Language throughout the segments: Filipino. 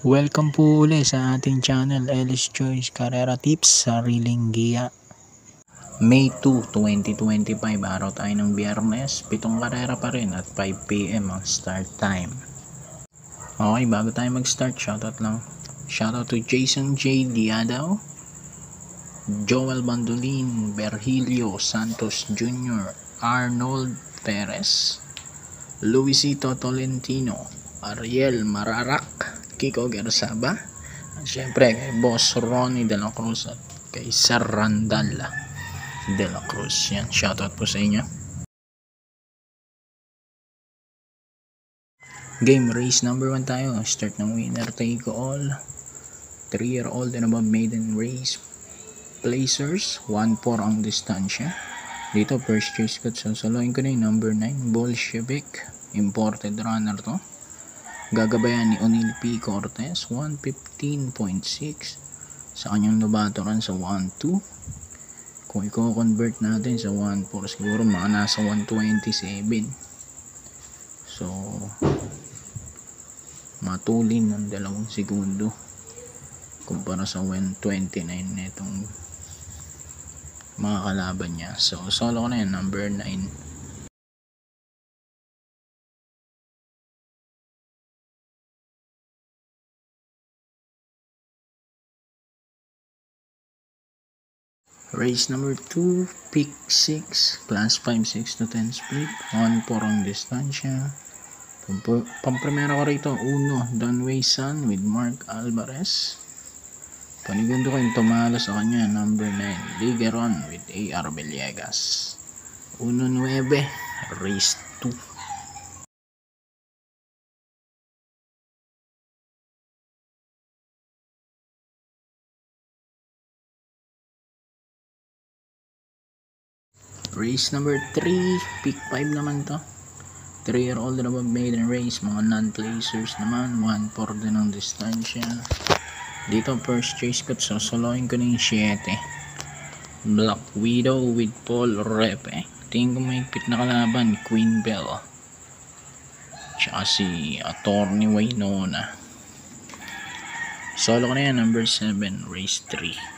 Welcome po uli sa ating channel, Ellis Choice Carrera Tips, Sariling Giya. May 2, 2025, araw tayo ng Biyernes, 7 karera pa rin at 5 PM ang start time. Okay, bago tayo mag-start, shoutout lang. Shoutout to Jason J. Diadaw, Joel Bandolin, Berhilio Santos Jr., Arnold Perez, Luisito Tolentino, Ariel Mararak, Kiko Gersaba, at syempre kay Boss Ronnie De La Cruz at kay Sir Randall De La Cruz. Yan, shoutout po sa inyo. Game race number 1 tayo. Start ng winner take all. 3-year-old and above maiden race placers. 1-4 ang distansya. Dito first choice ko. Sasaloin ko na yung number 9 Bolshevik. Imported runner to. Gagabayan ni O'Neil P. Cortez, 115.6 sa kanyang nabatoran sa 1-2. Kung i-convert natin sa 1-4, siguro mga nasa 127. So matulin ng 2 segundo kumpara sa 129 na itong mga kalaban niya. So solo ko na yan, number 9. Race number 2, pick 6, class 5, 6 to 10 split, 1-4 ang distansya. Pamprimera ko rito, 1, Donway Sun with Mark Alvarez. Panigundo ko yung tumalo sa kanya, number 9, Ligeron with A.R. Villegas. 1-9, race 2. Race number 3, pick 5 naman to. 3-year-old and above maiden race, mga non-placers naman, 1-4 din ang distansya. Dito first choice ko, sasaloin ko na yung 7 Black Widow with Paul Repe. Tingin ko mahigpit na kalaban, Queen Bell tsaka si Attorney Waynona. Solo ko na yan, number 7, race 3.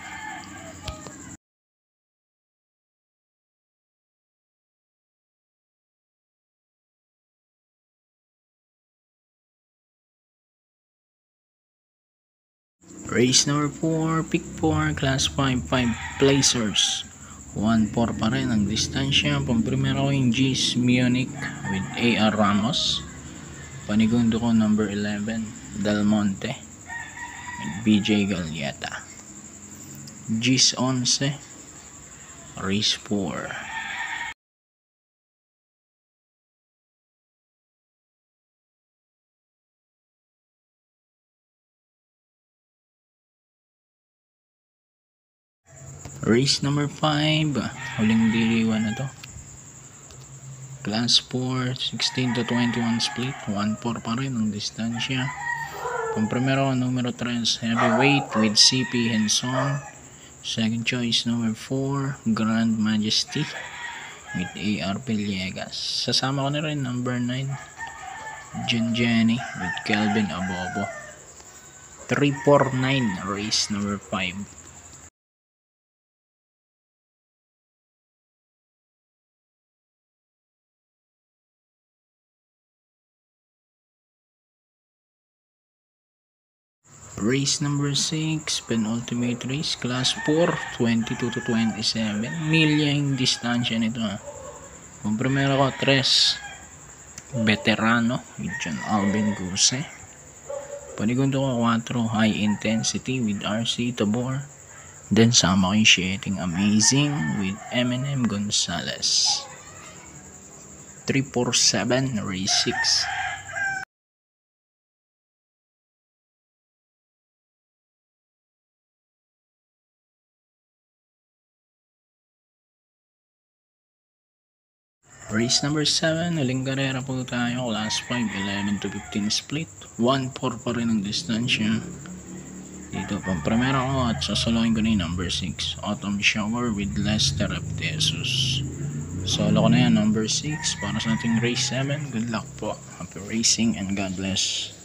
Race number 4, pick 4, class 5, 5 placers. 1-4 pa rin ang distansya. Pamprimera ko yung G's Munich with A.R. Ramos. Panigundo ko number 11, Del Monte with BJ Gaglieta. G's 11, race 4. Race number 5, huling diliwan na to. Class 4, 16 to 21 split, 1-4 pa rin ang distansya. Pamprimero numero 3, heavyweight with CP Henson. Second choice number 4, Grand Majesty with A.R. Villegas. Sasama ko na rin number 9, Jenny with Kelvin Abobo. 3-4-9, race number 5. Race number 6, penultimate race, class 4, 22 to 27. Milya yung distansya nito. Kung primero ko, 3, veterano with John Alvin Guse. Panigundo ko 4, high intensity with RC Tabor. Then sama ko yung 7, amazing with Eminem Gonzalez. 3-4-7, race 6. Race number 7, huling karera po tayo, class 5, 11 to 15 split, 1-4 pa rin ang distansya. Dito pamprimera ko at sasaloin ko na yung number 6, Autumn Shower with Lester Aptesus. Solo ko na yan, number 6, para sa ating race 7. Good luck po, happy racing and God bless.